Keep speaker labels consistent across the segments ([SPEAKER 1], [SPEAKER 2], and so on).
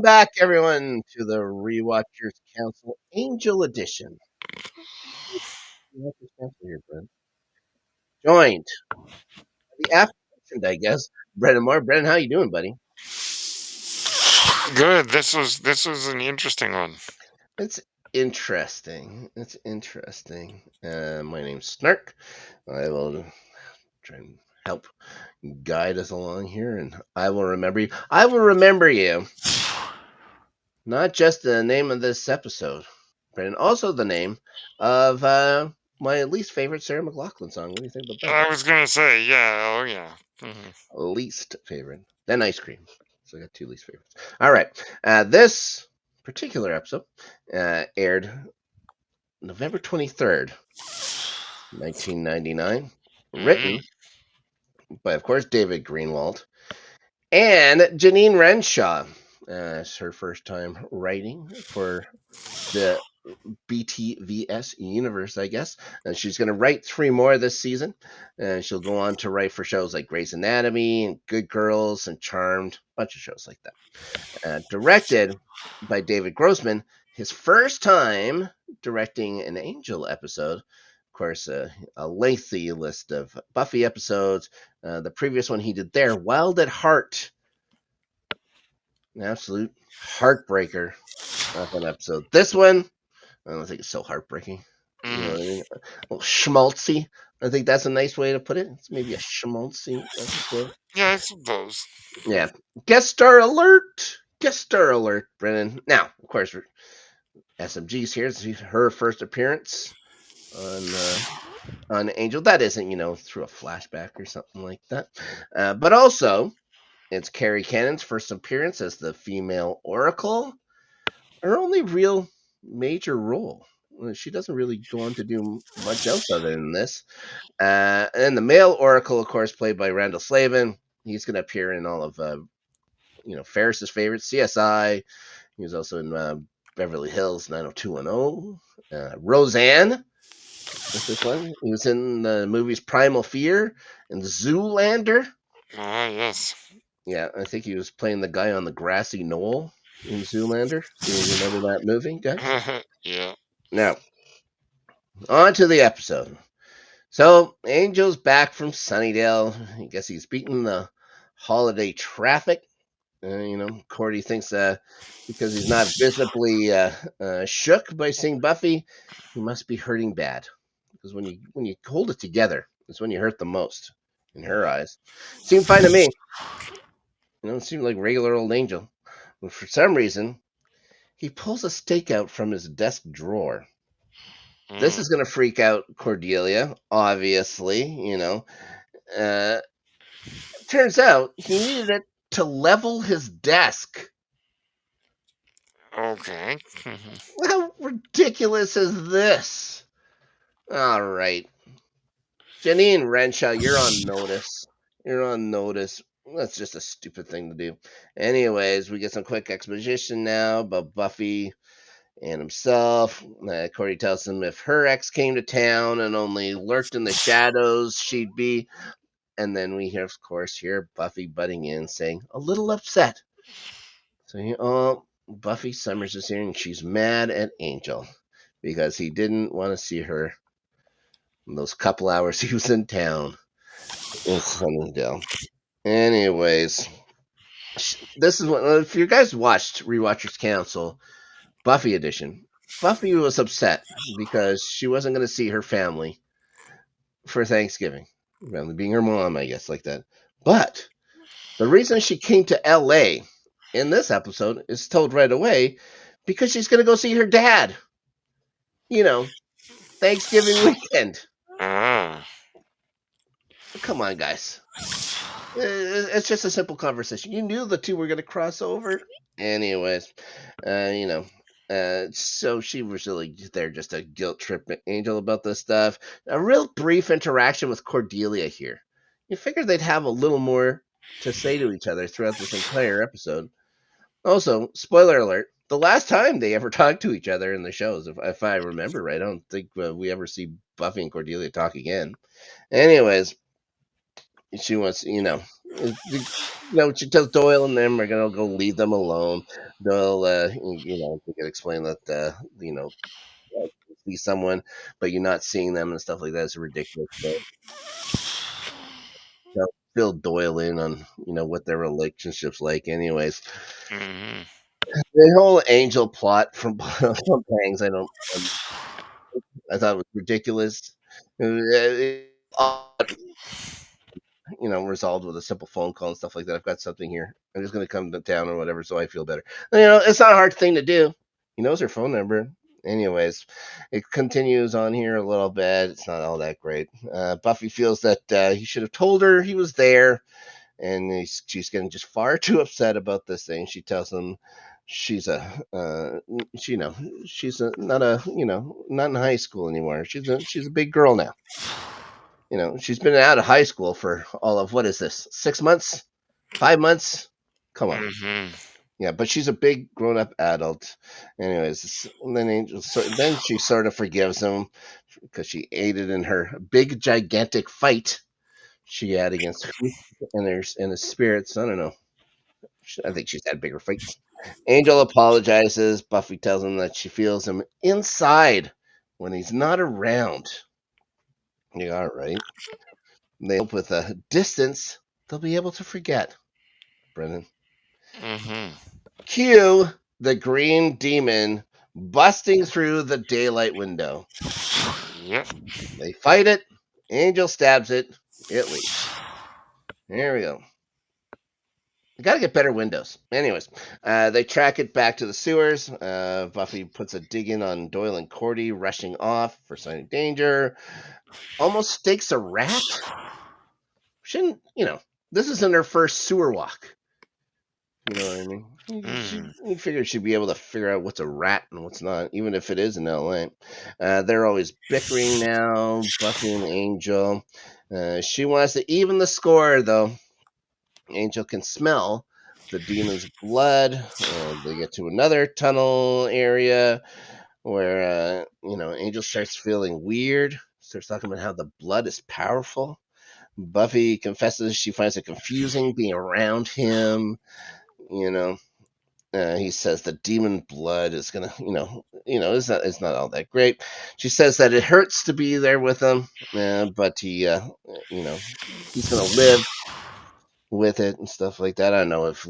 [SPEAKER 1] Back, everyone, to the Rewatchers Council Angel Edition. Rewatchers Council here, Brent. Joined by the aforementioned, I guess, Brendan Moore. Brendan, how you doing, buddy?
[SPEAKER 2] Good. This was an interesting one.
[SPEAKER 1] It's interesting. It's interesting. My name's Snark. I will try and help guide us along here, and I will remember you. I will remember you. Not just the name of this episode, but also the name of my least favorite Sarah McLachlan song. What do you think about that?
[SPEAKER 2] I was gonna say, yeah. Oh, yeah.
[SPEAKER 1] Least favorite. Then ice cream. So I got two least favorites. All right. This particular episode aired November 23rd, 1999. Written by, of course, David Greenwald and Janine Renshaw. It's her first time writing for the BTVS universe, I guess. And she's going to write three more this season. And she'll go on to write for shows like Grey's Anatomy and Good Girls and Charmed, a bunch of shows like that. Directed by David Grossman, his first time directing an Angel episode. Of course, a lengthy list of Buffy episodes. The previous one he did there, Wild at Heart. An absolute heartbreaker of an episode. This one, I don't think it's so heartbreaking. You know what I mean? A little schmaltzy. I think that's a nice way to put it. It's maybe a schmaltzy episode.
[SPEAKER 2] Yeah, I suppose.
[SPEAKER 1] Yeah. Guest star alert! Guest star alert, Brennan. Now, of course, SMG's here. This is her first appearance on Angel. That isn't, through a flashback or something like that. But also, it's Carrie Cannon's first appearance as the female Oracle. Her only real major role. She doesn't really go on to do much else other than this. And the male Oracle, of course, played by Randall Slavin. He's going to appear in all of Ferris's favorites, CSI. He was also in Beverly Hills 90210. Roseanne. What's this one? He was in the movies Primal Fear and Zoolander.
[SPEAKER 2] Yes.
[SPEAKER 1] Yeah, I think he was playing the guy on the grassy knoll in Zoolander. Do you remember that movie, guys?
[SPEAKER 2] Yeah.
[SPEAKER 1] Now, on to the episode. So, Angel's back from Sunnydale. I guess he's beaten the holiday traffic. Cordy thinks because he's not visibly shook by seeing Buffy, he must be hurting bad. Because when you hold it together, it's when you hurt the most, in her eyes. Seemed fine to me. It seemed like regular old Angel. But for some reason, he pulls a stake out from his desk drawer. This is going to freak out Cordelia, obviously, turns out he needed it to level his desk.
[SPEAKER 2] Okay.
[SPEAKER 1] How ridiculous is this? All right. Janine Renshaw, you're on notice. You're on notice. That's just a stupid thing to do. Anyways, we get some quick exposition now about Buffy and himself. Cordy tells him if her ex came to town and only lurked in the shadows, she'd be. And then we hear, of course, Buffy butting in, saying, a little upset. So, Buffy Summers is here, and she's mad at Angel because he didn't want to see her in those couple hours he was in town in Sunnydale. Anyways, this is what, if you guys watched Rewatchers Council, Buffy edition, Buffy was upset because she wasn't going to see her family for Thanksgiving. Family being her mom, I guess, like that. But the reason she came to LA in this episode is told right away because she's going to go see her dad. Thanksgiving weekend. Come on, guys. It's just a simple conversation. You knew the two were going to cross over. Anyways, so she was really there just to guilt trip Angel about this stuff. A real brief interaction with Cordelia here. You figured they'd have a little more to say to each other throughout this entire episode. Also, spoiler alert, the last time they ever talked to each other in the shows, if I remember right, I don't think we ever see Buffy and Cordelia talk again. Anyways, she wants, She tells Doyle and them are gonna go leave them alone. Doyle, they can explain that, you see someone, but you're not seeing them and stuff like that is ridiculous. But they'll fill Doyle in on, what their relationship's like, anyways.
[SPEAKER 2] Mhm.
[SPEAKER 1] The whole angel plot from from Bangs, I thought it was ridiculous. Resolved with a simple phone call and stuff like that. I've got something here. I'm just going to come to town or whatever, so I feel better. It's not a hard thing to do. He knows her phone number. Anyways, it continues on here a little bit. It's not all that great. Buffy feels that he should have told her he was there, and she's getting just far too upset about this thing. She tells him she's not in high school anymore. She's a big girl now. She's been out of high school for all of, what is this, 6 months, 5 months? Come on.
[SPEAKER 2] Mhm.
[SPEAKER 1] Yeah, but she's a big grown up adult. Anyways, and then then she sort of forgives him because she aided in her big gigantic fight she had against Faith and his spirits. I don't know. I think she's had bigger fights. Angel apologizes. Buffy tells him that she feels him inside when he's not around. Yeah, all right. They hope with a distance they'll be able to forget. Brennan.
[SPEAKER 2] Mhm.
[SPEAKER 1] Cue the green demon busting through the daylight window.
[SPEAKER 2] Yep.
[SPEAKER 1] They fight it. Angel stabs it. It leaves. There we go. We gotta get better windows. Anyways, they track it back to the sewers. Buffy puts a dig in on Doyle and Cordy rushing off for signing danger. Almost stakes a rat. Shouldn't, this isn't her first sewer walk. You know what I mean?
[SPEAKER 2] Mhm.
[SPEAKER 1] You figure she'd be able to figure out what's a rat and what's not, even if it is in LA. They're always bickering now, Buffy and Angel. She wants to even the score, though. Angel can smell the demon's blood. They get to another tunnel area where, Angel starts feeling weird, starts talking about how the blood is powerful. Buffy confesses she finds it confusing being around him. You know, he says the demon blood is gonna, it's not all that great. She says that it hurts to be there with him, but you know, he's gonna live with it and stuff like that. I don't know if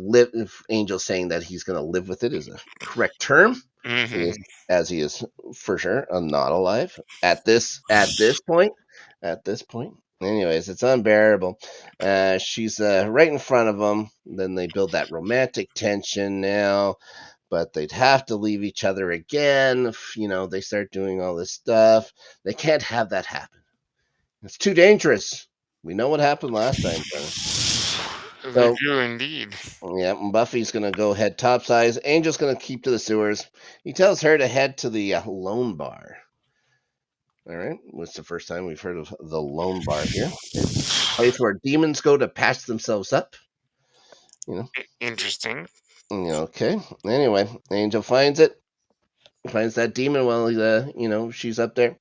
[SPEAKER 1] Angel saying that he's gonna live with it is a correct term. He is,
[SPEAKER 2] Mhm.
[SPEAKER 1] as he is for sure not alive at this point. At this point. Anyways, it's unbearable. She's right in front of him. Then they build that romantic tension now, but they'd have to leave each other again if, they start doing all this stuff. They can't have that happen. It's too dangerous. We know what happened last time, Brennan.
[SPEAKER 2] We
[SPEAKER 1] So,
[SPEAKER 2] do indeed.
[SPEAKER 1] yeah, Buffy's gonna go head topsides. Angel's gonna keep to the sewers. He tells her to head to the Lone Bar. All right, it's the first time we've heard of the Lone Bar here. It's a place where demons go to patch themselves up. You know,
[SPEAKER 2] Interesting.
[SPEAKER 1] okay. Anyway, Angel finds it, finds that demon while she's up there.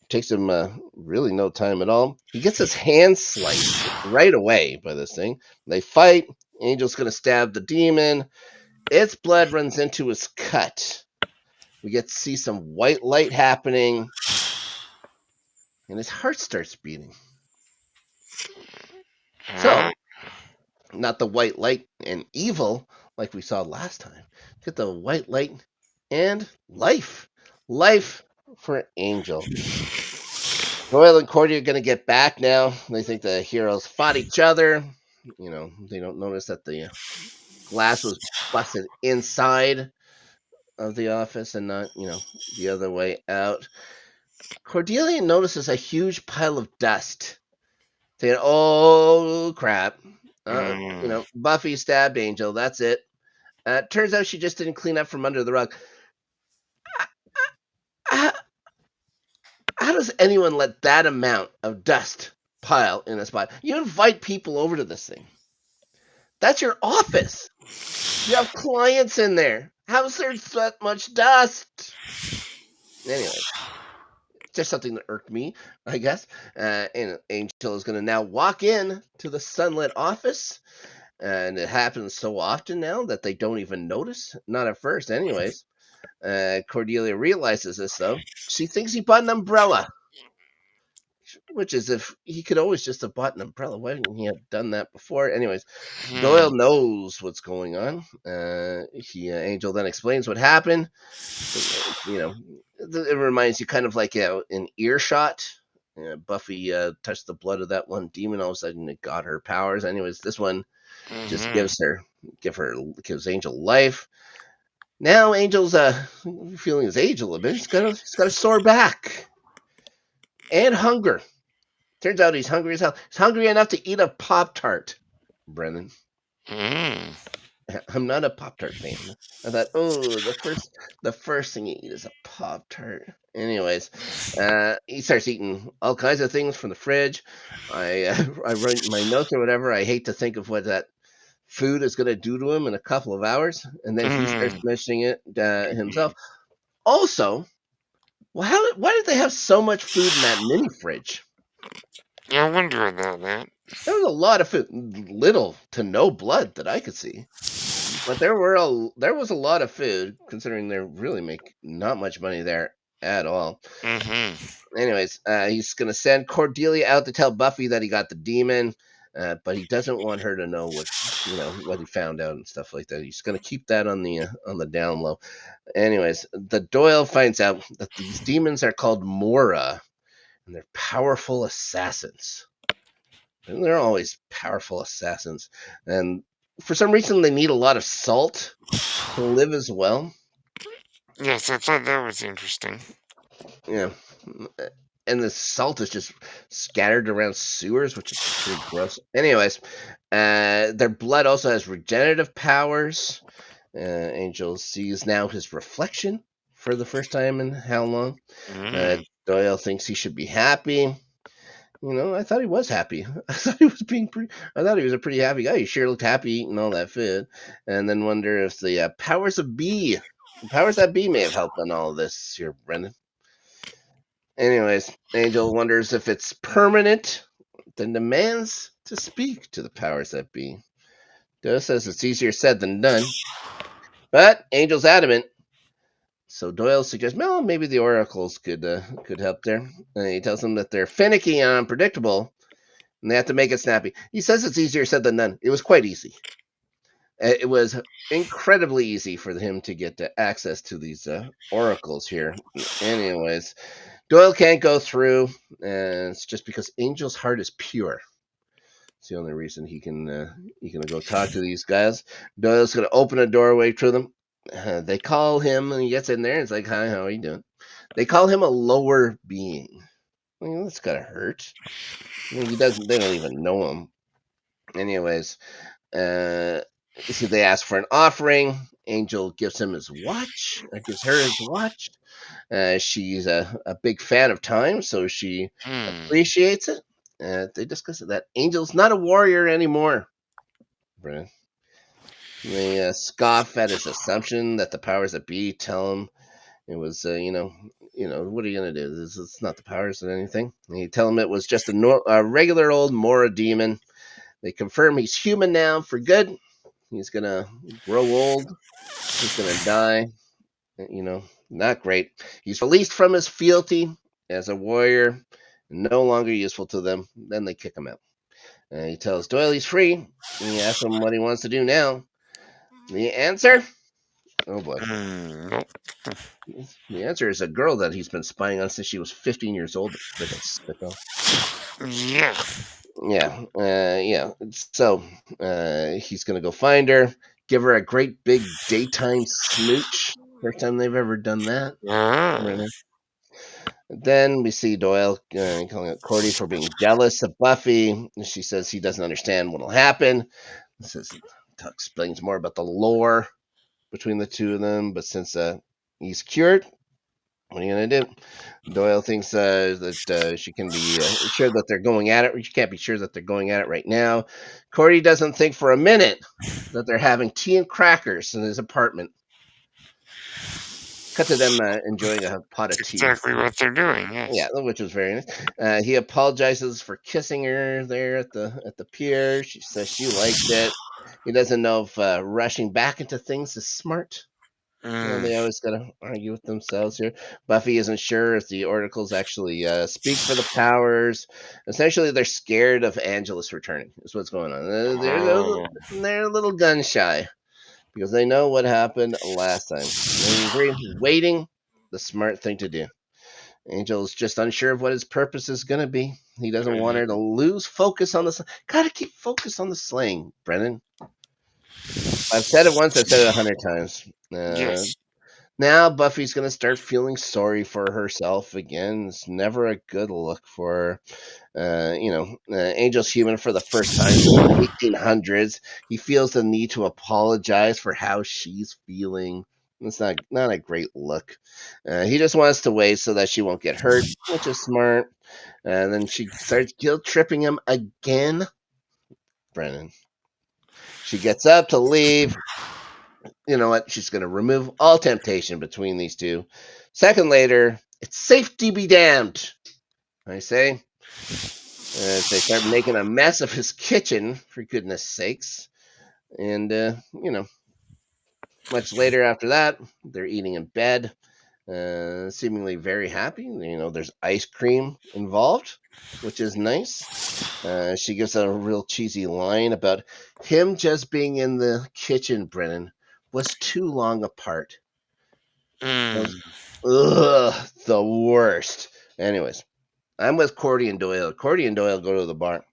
[SPEAKER 1] Takes him really no time at all. He gets his hand sliced right away by this thing. They fight. Angel's gonna stab the demon. Its blood runs into his cut. We get to see some white light happening, and his heart starts beating.
[SPEAKER 2] Huh?
[SPEAKER 1] So, not the white light and evil like we saw last time. Get the white light and life. Life for Angel. Doyle and Cordy are going to get back now. They think the heroes fought each other. They don't notice that the glass was busted inside of the office and not, the other way out. Cordelia notices a huge pile of dust. Saying, "Oh crap!"
[SPEAKER 2] Mm.
[SPEAKER 1] Buffy stabbed Angel. That's it. Turns out she just didn't clean up from under the rug. How, how does anyone let that amount of dust pile in a spot? You invite people over to this thing. That's your office. You have clients in there. How's there that much dust? Anyway, just something that irked me, I guess. And Angel is going to now walk in to the sunlit office, and it happens so often now that they don't even notice. Not at first, anyways. Cordelia realizes this though. She thinks he bought an umbrella, which is if he could always just have bought an umbrella. Why didn't he have done that before? Anyways, Doyle
[SPEAKER 2] Hmm.
[SPEAKER 1] knows what's going on. Angel then explains what happened. It reminds you kind of like an earshot. Buffy touched the blood of that one demon. All of a sudden, it got her powers. Anyways, this one just
[SPEAKER 2] Hmm.
[SPEAKER 1] gives Angel life. Now Angel's feeling his age a little bit. He's got a sore back and hunger. Turns out he's hungry as hell. He's hungry enough to eat a Pop Tart. Brennan,
[SPEAKER 2] Hmm.
[SPEAKER 1] I'm not a Pop Tart fan. I thought, oh, the first thing you eat is a Pop Tart. Anyways, he starts eating all kinds of things from the fridge. I write my notes or whatever. I hate to think of what that food is going to do to him in a couple of hours, and then he starts
[SPEAKER 2] Hmm.
[SPEAKER 1] mentioning it himself. Also, why did they have so much food in that mini fridge?
[SPEAKER 2] I wonder about that.
[SPEAKER 1] There was a lot of food, little to no blood that I could see, but there was a lot of food considering they really make not much money there at all.
[SPEAKER 2] Hmm.
[SPEAKER 1] Anyways, he's gonna send Cordelia out to tell Buffy that he got the demon, but he doesn't want her to know what he found out and stuff like that. He's gonna keep that on the down low. Anyways, the Doyle finds out that these demons are called Mora, and they're powerful assassins. And they're always powerful assassins, and for some reason they need a lot of salt to live as well.
[SPEAKER 2] Yes, I thought that was interesting.
[SPEAKER 1] Yeah, and the salt is just scattered around sewers, which is pretty gross. Anyways, their blood also has regenerative powers. Angel sees now his reflection for the first time in how long?
[SPEAKER 2] Mm.
[SPEAKER 1] Doyle thinks he should be happy. I thought he was happy. I thought he was I thought he was a pretty happy guy. He sure looked happy eating all that food. And then wonder if the powers that be, may have helped on all of this here, Brendan. Anyways, Angel wonders if it's permanent, then demands to speak to the powers that be. Doyle says it's easier said than done, but Angel's adamant. So Doyle suggests, well, maybe the oracles could help there. And he tells them that they're finicky and unpredictable, and they have to make it snappy. He says it's easier said than done. It was quite easy. It was incredibly easy for him to get access to these oracles here. Anyways, Doyle can't go through, and it's just because Angel's heart is pure. It's the only reason he can go talk to these guys. Doyle's gonna open a doorway to them. They call him, and he gets in there. And it's like, "Hi, how are you doing?" They call him a lower being. That's gotta hurt. He doesn't. They don't even know him. Anyways, uh, so they ask for an offering. Angel gives him his watch. Gives her his watch. She's a big fan of time, so she
[SPEAKER 2] Hmm.
[SPEAKER 1] appreciates it. They discuss that Angel's not a warrior anymore. They scoff at his assumption that the powers that be tell him it was, what are you gonna do? It's not the powers or anything. They tell him it was just a regular old Mora demon. They confirm he's human now for good. He's gonna grow old. He's gonna die. Not great. He's released from his fealty as a warrior, no longer useful to them. Then they kick him out. He tells Doyle he's free. And he asks him what he wants to do now. The answer? Oh boy.
[SPEAKER 2] Nope.
[SPEAKER 1] The answer is a girl that he's been spying on since she was 15 years old. The freaking sicko.
[SPEAKER 2] Yeah.
[SPEAKER 1] Yeah. So he's gonna go find her, give her a great big daytime smooch. First time they've ever done that.
[SPEAKER 2] Ah.
[SPEAKER 1] Really. Then we see Doyle calling out Cordy for being jealous of Buffy. She says he doesn't understand what'll happen. Says explains more about the lore between the two of them, but since he's cured, what are you gonna do? Doyle thinks that she can be sure that they're going at it. She can't be sure that they're going at it right now. Cordy doesn't think for a minute that they're having tea and crackers in his apartment. cut to them enjoying a pot of tea.
[SPEAKER 2] Exactly what they're doing.
[SPEAKER 1] Yeah,
[SPEAKER 2] Yes.
[SPEAKER 1] which was very nice. He apologizes for kissing her there at the pier. She says she liked it. He doesn't know if rushing back into things is smart. They
[SPEAKER 2] Mm.
[SPEAKER 1] always gotta argue with themselves here. Buffy isn't sure if the oracles actually speak for the powers. Essentially, they're scared of Angelus returning. Is what's going on.
[SPEAKER 2] Oh.
[SPEAKER 1] They're a little gun shy because they know what happened last time. They agree waiting the smart thing to do. Angel's just unsure of what his purpose is gonna be. He doesn't want her to lose focus on the. Gotta keep focus on the slaying, Brennan. I've said it once. I've said it 100 times.
[SPEAKER 2] Yes.
[SPEAKER 1] Now Buffy's gonna start feeling sorry for herself again. It's never a good look for her. Angel's human for the first time since the 1800s. He feels the need to apologize for how she's feeling. It's not a great look. He just wants to wait so that she won't get hurt, which is smart. And then she starts guilt tripping him again. Brennan. She gets up to leave. You know what? She's going to remove all temptation between these two. Second later, it's safety be damned, I say. As they start making a mess of his kitchen, for goodness sakes. And, much later after that, they're eating in bed, seemingly very happy. There's ice cream involved, which is nice. She gives a real cheesy line about him just being in the kitchen, Brennan, was too long apart.
[SPEAKER 2] Mm.
[SPEAKER 1] Those, ugh, the worst. Anyways, I'm with Cordy and Doyle. Cordy and Doyle go to the bar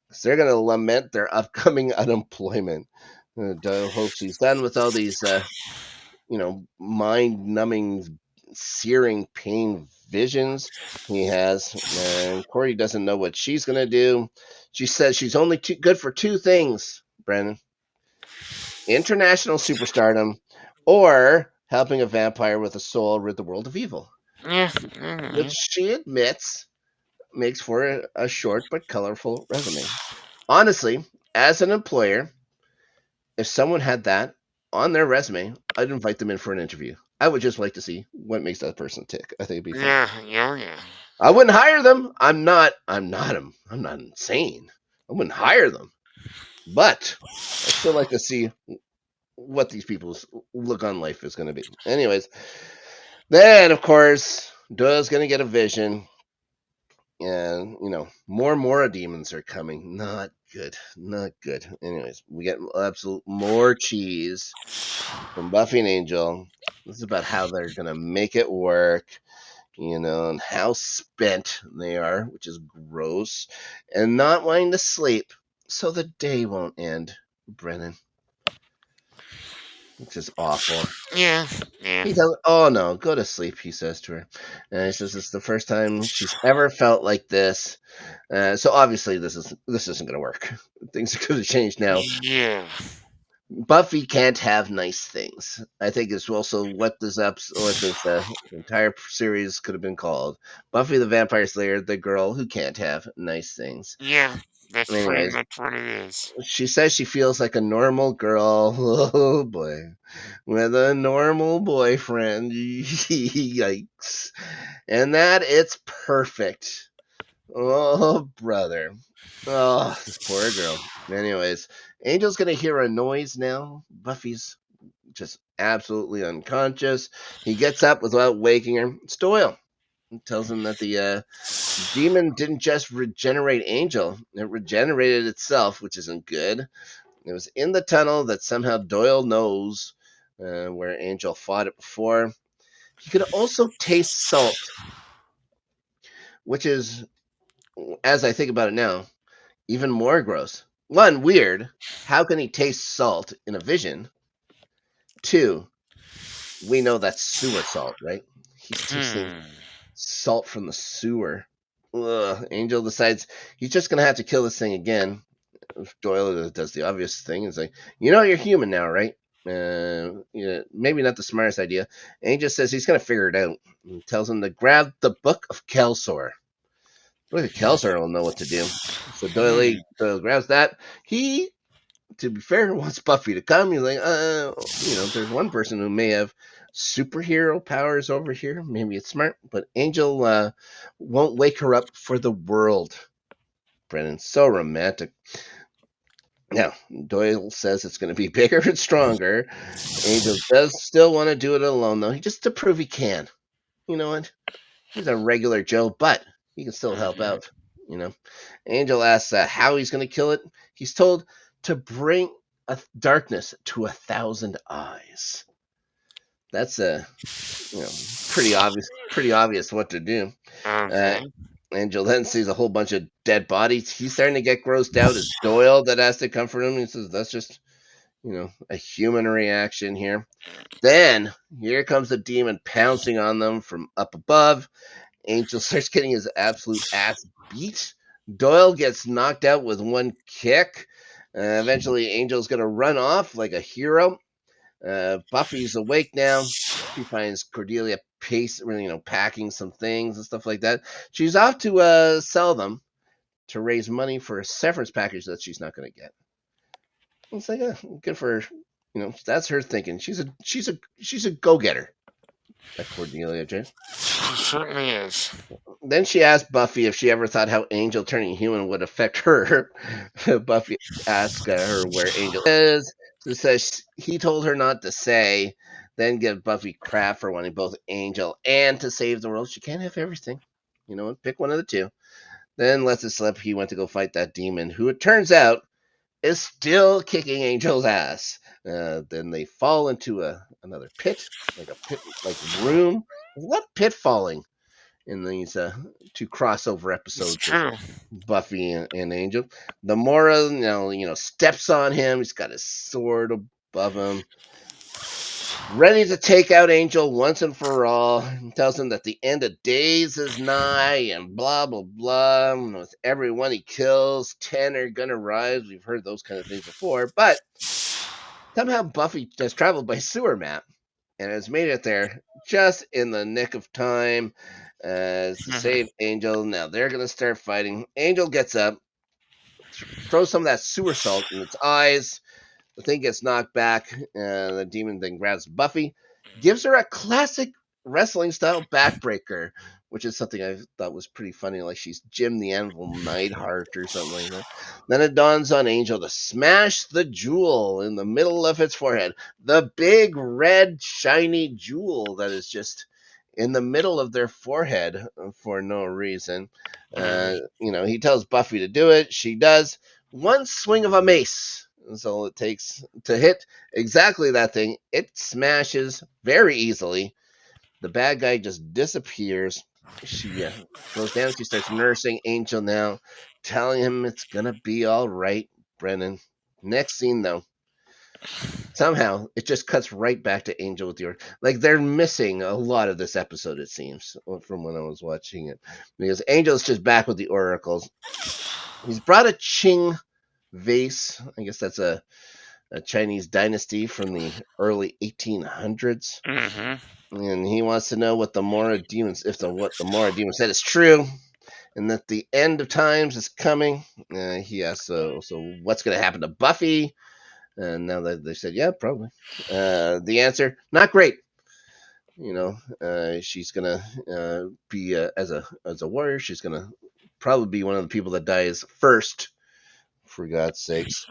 [SPEAKER 1] because they're going to lament their upcoming unemployment. Doyle hopes he's done with all these, mind-numbing, searing pain visions he has. And Cordy doesn't know what she's going to do. She says she's only too good for two things, Brennan: international superstardom or helping a vampire with a soul rid the world of evil,
[SPEAKER 2] Yeah.
[SPEAKER 1] which
[SPEAKER 2] Mm.
[SPEAKER 1] she admits makes for a short but colorful resume. Honestly, as an employer, if someone had that on their resume, I'd invite them in for an interview. I would just like to see what makes that person tick. I think it'd be fun.
[SPEAKER 2] Yeah. Yeah. Yeah.
[SPEAKER 1] I wouldn't hire them. I'm not insane. I wouldn't hire them. But I'd still like to see what these people's look on life is going to be. Anyways, then of course Doyle's going to get a vision, and more demons are coming. Not good, not good. Anyways, we get absolute more cheese from Buffy and Angel. This is about how they're going to make it work. And how spent they are, which is gross, and not wanting to sleep so the day won't end, Brennan, which is awful.
[SPEAKER 2] Yeah. Yeah.
[SPEAKER 1] He tells, "Oh no, go to sleep," he says to her. And he says it's the first time she's ever felt like this. So obviously this isn't going to work. Things are going to change now.
[SPEAKER 2] Yeah.
[SPEAKER 1] Buffy can't have nice things. I think it's also what this entire series could have been called: Buffy the Vampire Slayer, the girl who can't have nice things.
[SPEAKER 2] Yeah. That's pretty
[SPEAKER 1] Anyways,
[SPEAKER 2] much what it is.
[SPEAKER 1] she says she feels like a normal girl. Oh boy, with a normal boyfriend. Yikes! And that it's perfect. Oh brother. Oh, this poor girl. Anyways, Angel's gonna hear a noise now. Buffy's just absolutely unconscious. He gets up without waking her. It's Doyle. He tells him that the demon didn't just regenerate Angel, it regenerated itself, which isn't good. It was in the tunnel that somehow Doyle knows where Angel fought it before. He could also taste salt, which is, as I think about it now, even more gross. One, weird. How can he taste salt in a vision? Two, we know that's sewer salt, right? He's tasting
[SPEAKER 2] Hmm.
[SPEAKER 1] salt from the sewer. Ugh. Angel decides he's just gonna have to kill this thing again. Doyle does the obvious thing. It's like, you're human now, right? Maybe not the smartest idea. Angel says he's gonna figure it out. He tells him to grab the Book of Kelsor. Book of Kelsor will know what to do. So
[SPEAKER 2] Hmm.
[SPEAKER 1] Doyle grabs that. He, to be fair, wants Buffy to come. He's like, there's one person who may have superhero powers over here. Maybe it's smart, but Angel won't wake her up for the world. Brennan, so romantic. Now, Doyle says it's going to be bigger and stronger. Angel does still want to do it alone, though. Just to prove he can. You know what? He's a regular Joe, but he can still help
[SPEAKER 2] Mhm.
[SPEAKER 1] out. You know. Angel asks how he's going to kill it. He's told to bring a darkness to 1,000 eyes. That's a pretty obvious what to do. Uh,
[SPEAKER 2] Okay.
[SPEAKER 1] Angel then sees a whole bunch of dead bodies. He's starting to get grossed out. It's Doyle that has to comfort him. He says that's just a human reaction here. Then here comes the demon pouncing on them from up above. Angel starts getting his absolute ass beat. Doyle gets knocked out with one kick. Eventually, Angel's going to run off like a hero. Buffy's awake now. She finds Cordelia packing some things and stuff like that. She's off to sell them to raise money for a severance package that she's not going to get. It's like, good for her. That's her thinking. She's a go getter. That Cordelia James.
[SPEAKER 2] She certainly is.
[SPEAKER 1] Then she asked Buffy if she ever thought how Angel turning human would affect her. Buffy asks her where Angel is. She says he told her not to say. Then give Buffy crap for wanting both Angel and to save the world. She can't have everything. Pick one of the two. Then lets it slip. He went to go fight that demon, who it turns out is still kicking Angel's ass. Then they fall into another pit, like a pit, like room. What pit falling in these two crossover
[SPEAKER 2] It's
[SPEAKER 1] episodes of
[SPEAKER 2] true.
[SPEAKER 1] Buffy and Angel? The Mora, steps on him. He's got his sword above him, ready to take out Angel once and for all. He tells him that the end of days is nigh and blah, blah, blah. With everyone he kills, 10 are going to rise. We've heard those kind of things before. But somehow Buffy has traveled by sewer map and has made it there just in the nick of time to save Angel. Now they're going to start fighting. Angel gets up, throws some of that sewer salt in its eyes. The thing gets knocked back, and the demon then grabs Buffy, gives her a classic wrestling style backbreaker, which is something I thought was pretty funny, like she's Jim the Anvil Neidhart or something like that. Then it dawns on Angel to smash the jewel in the middle of its forehead, the big red shiny jewel that is just in the middle of their forehead for no reason. He tells Buffy to do it. She does. One swing of a mace is all it takes to hit exactly that thing. It smashes very easily. The bad guy just disappears. She goes down. She starts nursing Angel now, telling him it's gonna be all right, Brennan. Next scene, though, somehow it just cuts right back to Angel with the like they're missing a lot of this episode. It seems from when I was watching it, because Angel's just back with the oracles. He's brought a Qing vase. I guess that's a Chinese dynasty from the early 1800s,
[SPEAKER 2] Mhm.
[SPEAKER 1] and he wants to know what the Mora demons, if what the Mora demon said is true, and that the end of times is coming. He asks, so what's going to happen to Buffy? And now that they said, yeah, probably. The answer, not great. She's gonna be as a warrior. She's gonna probably be one of the people that dies first, for God's sakes.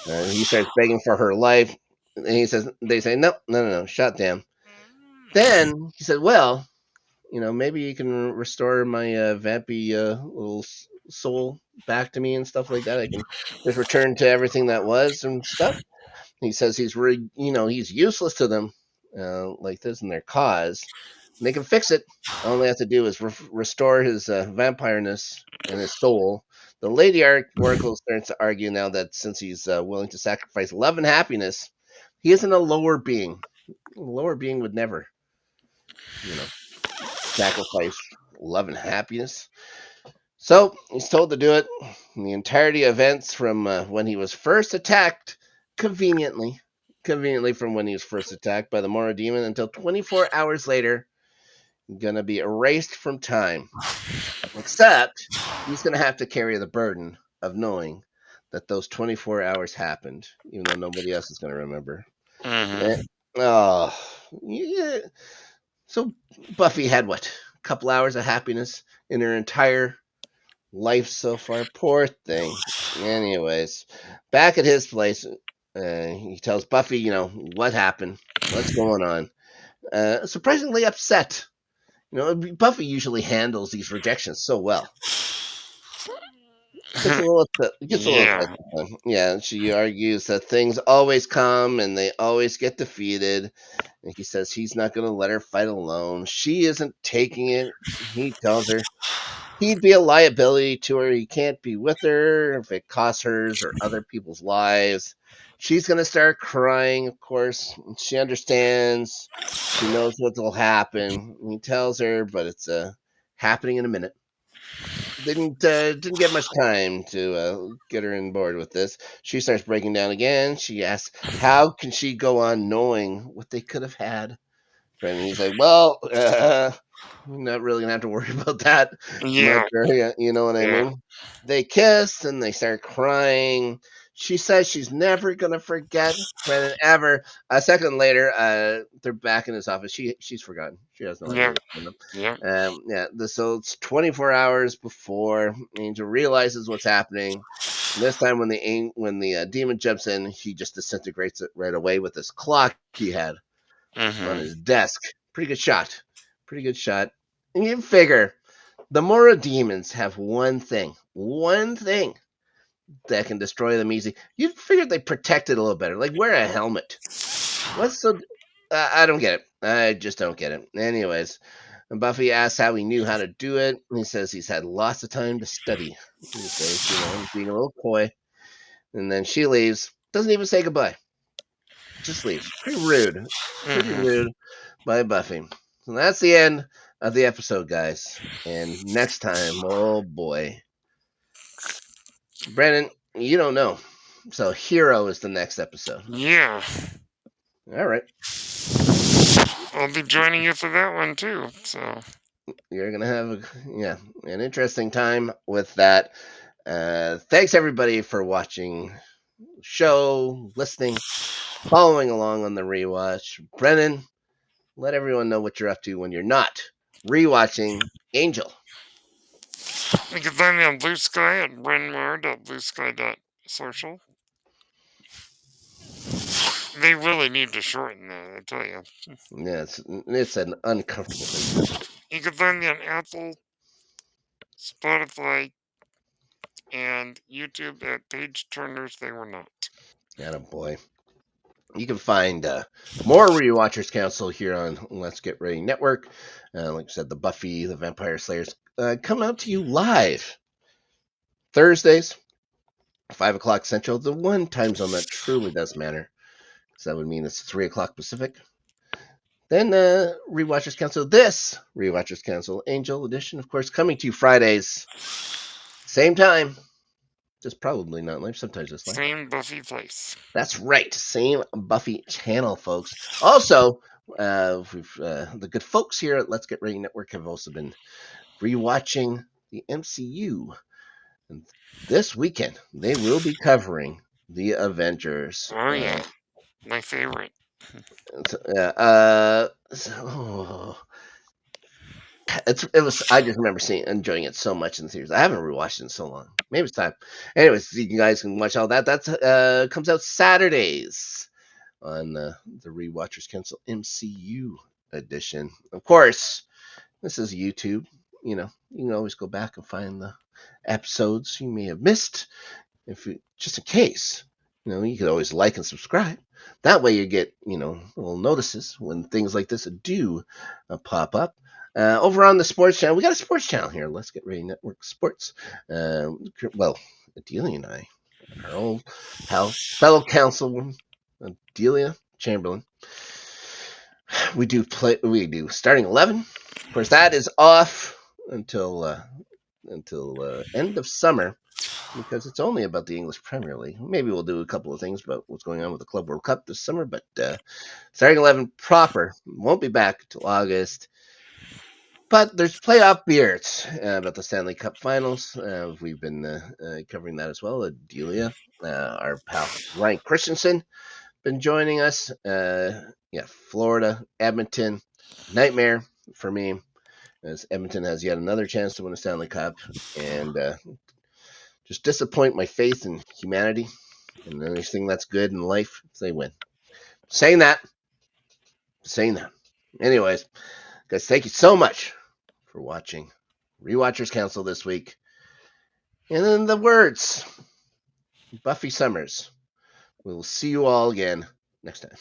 [SPEAKER 1] He starts begging for her life. And they say, no, no, no, no, shut down. Then he said, well, maybe you can restore my vampy little soul back to me and stuff like that. I can just return to everything that was and stuff. He says he's useless to them, like this in their cause. And they can fix it. All they have to do is restore his vampireness and his soul. The Lady Oracle starts to argue now that since he's willing to sacrifice love and happiness, he isn't a lower being. A lower being would never, you know, sacrifice love and happiness. So he's told to do it. The entirety of events from when he was first attacked, conveniently, conveniently from when he was first attacked by the Mora demon until 24 hours later, gonna be erased from time. Except he's gonna have to carry the burden of knowing that those 24 hours happened, even though nobody else is gonna remember. Eh,
[SPEAKER 2] Mhm.
[SPEAKER 1] Oh. Yeah. So Buffy had what? A couple hours of happiness in her entire life so far. Poor thing. Anyways, back at his place, he tells Buffy, what happened, what's going on. Surprisingly upset. Buffy usually handles these rejections so well. Gets a little upset. Gets a little upset.
[SPEAKER 2] Yeah.
[SPEAKER 1] Yeah, she argues that things always come and they always get defeated. And he says he's not going to let her fight alone. She isn't taking it. He tells her he'd be a liability to her. He can't be with her if it costs hers or other people's lives. She's going to start crying, of course. She understands. She knows what will happen. He tells her, but it's happening in a minute. Didn't get much time to get her on board with this. She starts breaking down again. She asks, "How can she go on knowing what they could have had?" And he's like, "Well, I'm not really gonna have to worry about that much,
[SPEAKER 2] Yeah.
[SPEAKER 1] you know what I
[SPEAKER 2] Yeah.
[SPEAKER 1] mean?" They kiss and they start crying. She says she's never gonna forget Brennan ever. A second later, they're back in his office. She's forgotten. She has no idea
[SPEAKER 2] Yeah.
[SPEAKER 1] what's going on.
[SPEAKER 2] Yeah.
[SPEAKER 1] Yeah. So it's 24 hours before Angel realizes what's happening. And this time, when the demon jumps in, he just disintegrates it right away with this clock he had on
[SPEAKER 2] Mhm.
[SPEAKER 1] his desk. Pretty good shot. Pretty good shot. And you figure the Mora demons have one thing that can destroy them easy. You figured they protect it a little better. Like wear a helmet. What's so? I don't get it. I just don't get it. Anyways, and Buffy asks how he knew how to do it. And he says he's had lots of time to study. He says, being a little coy. And then she leaves. Doesn't even say goodbye. Just leaves. Pretty rude. Pretty
[SPEAKER 2] Mhm.
[SPEAKER 1] rude by Buffy. So that's the end of the episode, guys. And next time, oh boy. Brandon, you don't know. So Hero is the next episode.
[SPEAKER 2] Yeah.
[SPEAKER 1] All right.
[SPEAKER 2] I'll be joining you for that one too. So
[SPEAKER 1] You're gonna have an interesting time with that. Thanks everybody for watching the show, listening, following along on the rewatch. Brennan, let everyone know what you're up to when you're not rewatching Angel.
[SPEAKER 2] you can find me on Blue Sky at brynmar.bluesky.social. They really need to shorten that, I tell you.
[SPEAKER 1] Yeah, it's an uncomfortable thing to do.
[SPEAKER 2] You can find me on Apple, Spotify, and YouTube at Page Turners They Were Not.
[SPEAKER 1] Yeah, boy. You can find more Rewatchers Council here on Let's Get Ready Network. Like I said, the Buffy, the Vampire Slayers come out to you live Thursdays, 5 o'clock Central, the one time zone that truly does matter. So that would mean it's 3 o'clock Pacific. Then Rewatchers Council, this Rewatchers Council Angel Edition, of course, coming to you Fridays, same time, just probably not live, sometimes it's live.
[SPEAKER 2] Same Buffy place.
[SPEAKER 1] That's right. Same Buffy channel, folks. Also, the good folks here at Let's Get Ready Network have also been rewatching the MCU. And this weekend, they will be covering the Avengers.
[SPEAKER 2] Oh, yeah. My favorite.
[SPEAKER 1] So, it was. I just remember enjoying it so much in the series. I haven't rewatched it in so long. Maybe it's time. Anyways, you guys can watch all that. That's comes out Saturdays on the Rewatchers Council MCU edition. Of course, this is YouTube. You can always go back and find the episodes you may have missed, just in case. You could always like and subscribe. That way, you get little notices when things like this do pop up. Over on the sports channel, we got a sports channel here. Let's Get Ready Network Sports. Well, Adelia and I, our old pal, fellow councilwoman, Adelia Chamberlain. We do starting 11. Of course, that is off until end of summer because it's only about the English Premier League. Maybe we'll do a couple of things about what's going on with the Club World Cup this summer, but starting 11 proper won't be back until August. But there's playoff beards about the Stanley Cup Finals. We've been covering that as well. Adelia, our pal Ryan Christensen, been joining us. Yeah, Florida, Edmonton, nightmare for me, as Edmonton has yet another chance to win a Stanley Cup, and just disappoint my faith in humanity and anything that's good in life if they win. Saying that, saying that. Anyways, guys, thank you so much for watching Rewatchers Council this week. And in the words, Buffy Summers, we will see you all again next time.